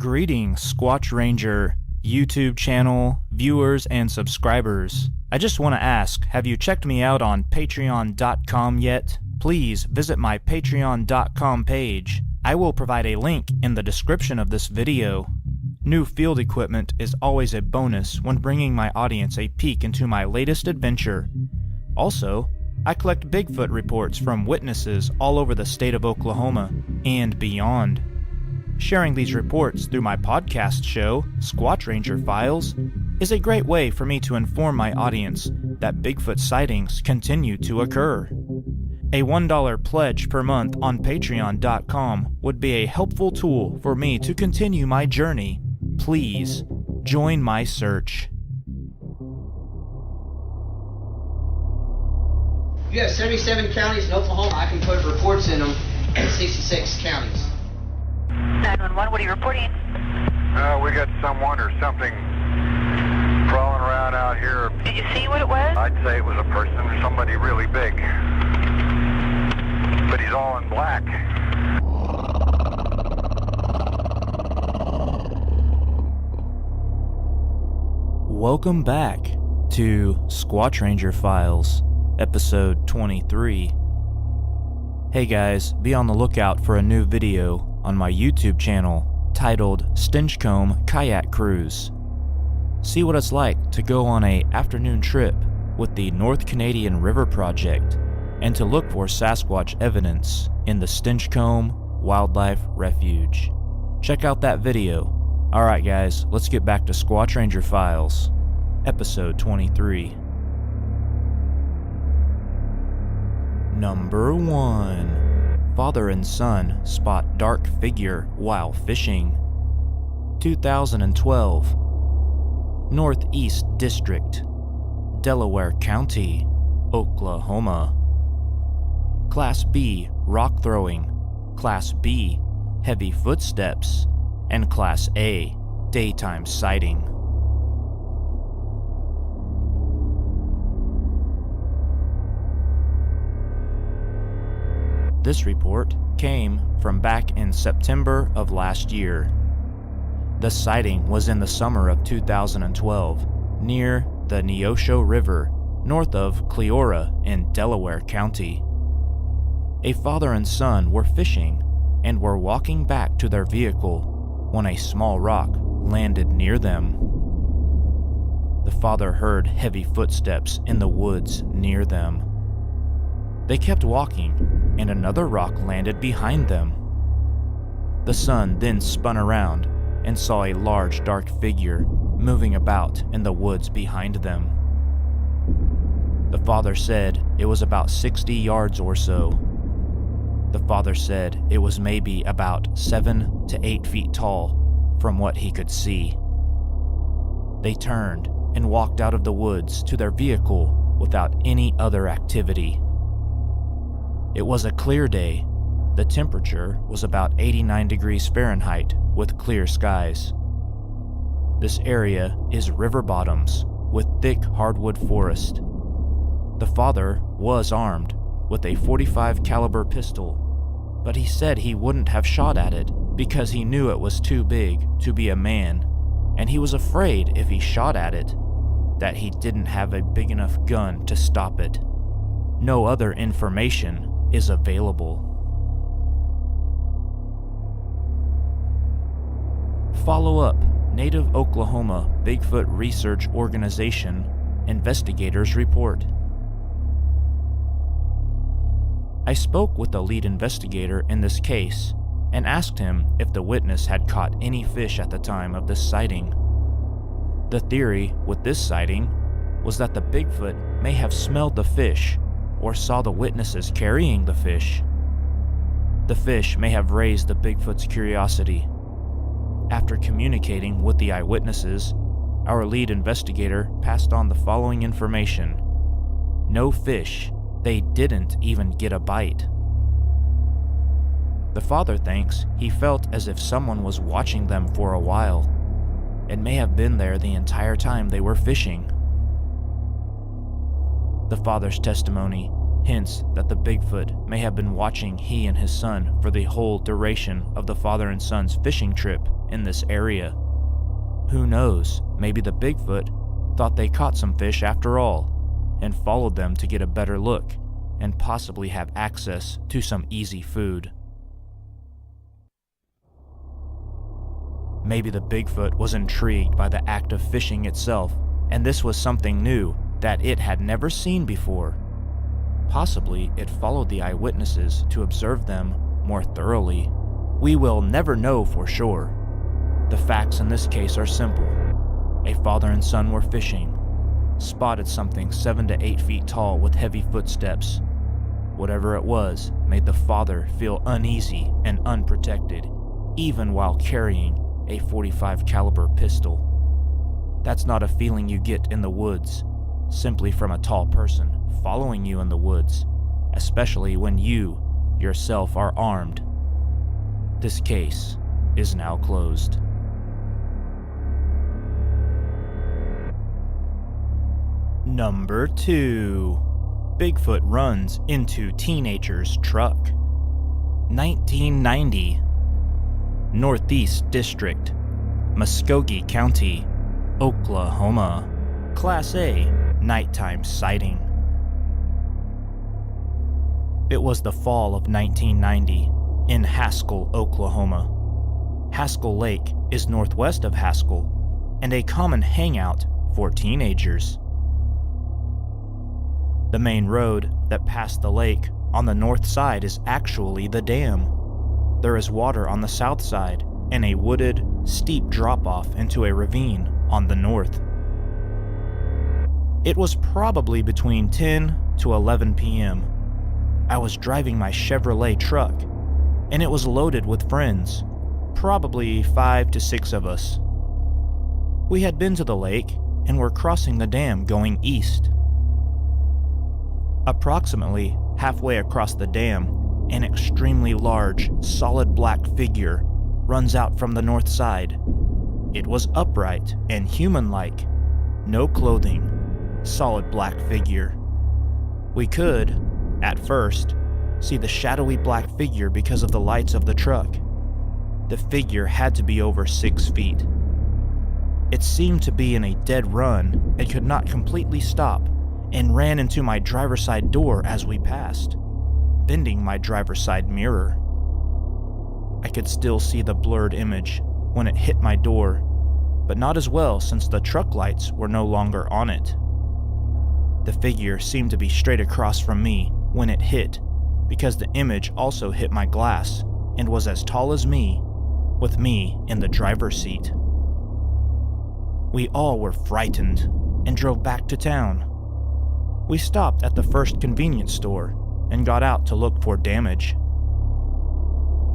Greetings, Squatch Ranger, YouTube channel, viewers, and subscribers. I just want to ask, have you checked me out on Patreon.com yet? Please visit my Patreon.com page. I will provide a link in the description of this video. New field equipment is always a bonus when bringing my audience a peek into my latest adventure. Also, I collect Bigfoot reports from witnesses all over the state of Oklahoma and beyond. Sharing these reports through my podcast show, Squatch Ranger Files, is a great way for me to inform my audience that Bigfoot sightings continue to occur. A $1 pledge per month on Patreon.com would be a helpful tool for me to continue my journey. Please join my search. You have 77 counties in Oklahoma. I can put reports in them in 66 counties. 911, what are you reporting? We got someone or something crawling around out here. Did you see what it was? I'd say it was a person or somebody really big. But he's all in black. Welcome back to Squatch Ranger Files, episode 23. Hey guys, be on the lookout for a new video on my YouTube channel titled Stinchcomb Kayak Cruise. See what it's like to go on an afternoon trip with the North Canadian River Project and to look for Sasquatch evidence in the Stinchcomb Wildlife Refuge. Check out that video. Alright guys, let's get back to Squatch Ranger Files, episode 23. Number 1. Father and son spot dark figure while fishing. 2012. Northeast District, Delaware County, Oklahoma. Class B, rock throwing. Class B, heavy footsteps. And Class A, daytime sighting. This report came from back in September of last year. The sighting was in the summer of 2012 near the Neosho River, north of Cleora in Delaware County. A father and son were fishing and were walking back to their vehicle when a small rock landed near them. The father heard heavy footsteps in the woods near them. They kept walking, and another rock landed behind them. The son then spun around and saw a large dark figure moving about in the woods behind them. The father said it was about 60 yards or so. The father said it was maybe about 7 to 8 feet tall from what he could see. They turned and walked out of the woods to their vehicle without any other activity. It was a clear day. The temperature was about 89 degrees Fahrenheit with clear skies. This area is river bottoms with thick hardwood forest. The father was armed with a .45 caliber pistol, but he said he wouldn't have shot at it because he knew it was too big to be a man, and he was afraid if he shot at it that he didn't have a big enough gun to stop it. No other information is available. Follow up. Native Oklahoma Bigfoot Research Organization investigators report. I spoke with the lead investigator in this case and asked him if the witness had caught any fish at the time of this sighting. The theory with this sighting was that the Bigfoot may have smelled the fish or saw the witnesses carrying the fish. The fish may have raised the Bigfoot's curiosity. After communicating with the eyewitnesses, our lead investigator passed on the following information. No fish. They didn't even get a bite. The father thinks he felt as if someone was watching them for a while and may have been there the entire time they were fishing. The father's testimony hints that the Bigfoot may have been watching he and his son for the whole duration of the father and son's fishing trip in this area. Who knows, maybe the Bigfoot thought they caught some fish after all, and followed them to get a better look, and possibly have access to some easy food. Maybe the Bigfoot was intrigued by the act of fishing itself, and this was something new that it had never seen before. Possibly it followed the eyewitnesses to observe them more thoroughly. We will never know for sure. The facts in this case are simple. A father and son were fishing, spotted something 7 to 8 feet tall with heavy footsteps. Whatever it was made the father feel uneasy and unprotected, even while carrying a .45 caliber pistol. That's not a feeling you get in the woods, simply from a tall person following you in the woods, especially when you yourself are armed. This case is now closed. Number 2. Bigfoot runs into teenager's truck. 1990. Northeast District, Muskogee County, Oklahoma. Class A nighttime sighting. It was the fall of 1990 in Haskell, Oklahoma. Haskell Lake is northwest of Haskell and a common hangout for teenagers. The main road that passed the lake on the north side is actually the dam. There is water on the south side and a wooded, steep drop-off into a ravine on the north. It was probably between 10 to 11 p.m. I was driving my Chevrolet truck, and it was loaded with friends, probably 5 to 6 of us. We had been to the lake and were crossing the dam going east. Approximately halfway across the dam, an extremely large, solid black figure runs out from the north side. It was upright and human-like, no clothing, solid black figure. We could, at first, see the shadowy black figure because of the lights of the truck. The figure had to be over 6 feet. It seemed to be in a dead run and could not completely stop, and ran into my driver's side door as we passed, bending my driver's side mirror. I could still see the blurred image when it hit my door, but not as well since the truck lights were no longer on it. The figure seemed to be straight across from me when it hit, because the image also hit my glass and was as tall as me, with me in the driver's seat. We all were frightened and drove back to town. We stopped at the first convenience store and got out to look for damage.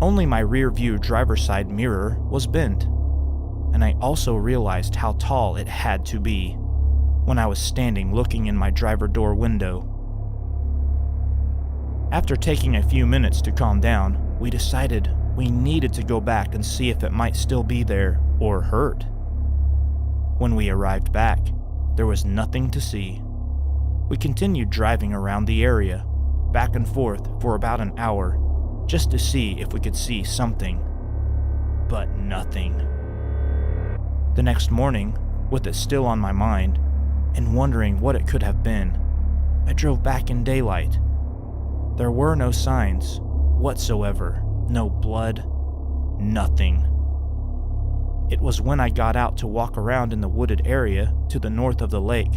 Only my rear view driver's side mirror was bent, and I also realized how tall it had to be when I was standing looking in my driver door window. After taking a few minutes to calm down, we decided we needed to go back and see if it might still be there or hurt. When we arrived back, there was nothing to see. We continued driving around the area, back and forth for about an hour, just to see if we could see something. But nothing. The next morning, with it still on my mind, and wondering what it could have been, I drove back in daylight. There were no signs whatsoever, no blood, nothing. It was when I got out to walk around in the wooded area to the north of the lake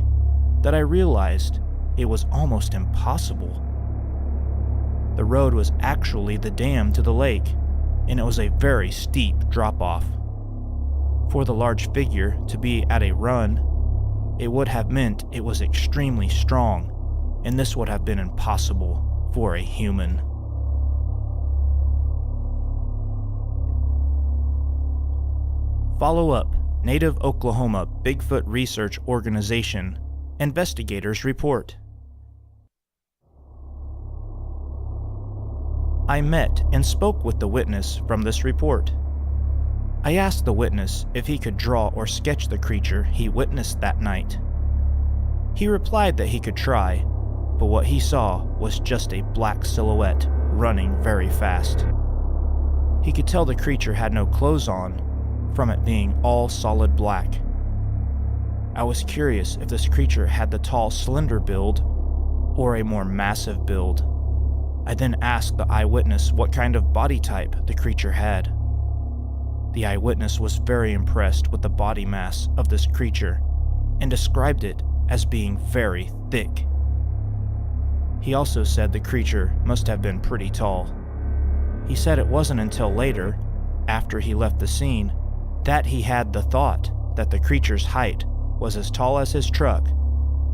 that I realized it was almost impossible. The road was actually the dam to the lake, and it was a very steep drop-off. For the large figure to be at a run, it would have meant it was extremely strong, and this would have been impossible for a human. Follow up, Native Oklahoma Bigfoot Research Organization. Investigators report. I met and spoke with the witness from this report. I asked the witness if he could draw or sketch the creature he witnessed that night. He replied that he could try, but what he saw was just a black silhouette running very fast. He could tell the creature had no clothes on from it being all solid black. I was curious if this creature had the tall, slender build or a more massive build. I then asked the eyewitness what kind of body type the creature had. The eyewitness was very impressed with the body mass of this creature and described it as being very thick. He also said the creature must have been pretty tall. He said it wasn't until later, after he left the scene, that he had the thought that the creature's height was as tall as his truck,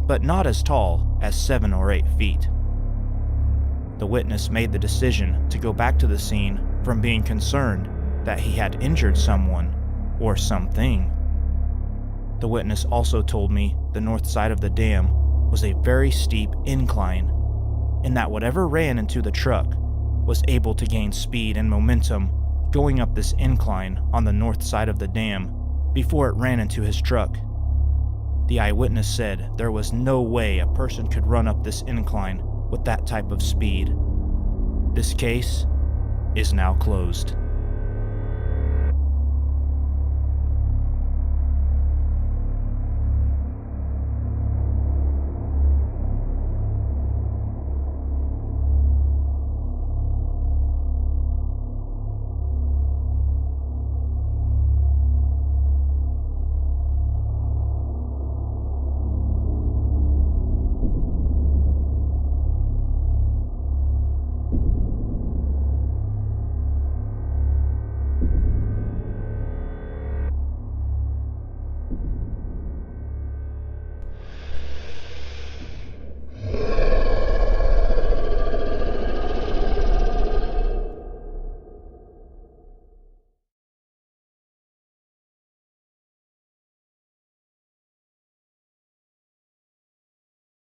but not as tall as 7 or 8 feet. The witness made the decision to go back to the scene from being concerned that he had injured someone or something. The witness also told me the north side of the dam was a very steep incline, and that whatever ran into the truck was able to gain speed and momentum going up this incline on the north side of the dam before it ran into his truck. The eyewitness said there was no way a person could run up this incline with that type of speed. This case is now closed.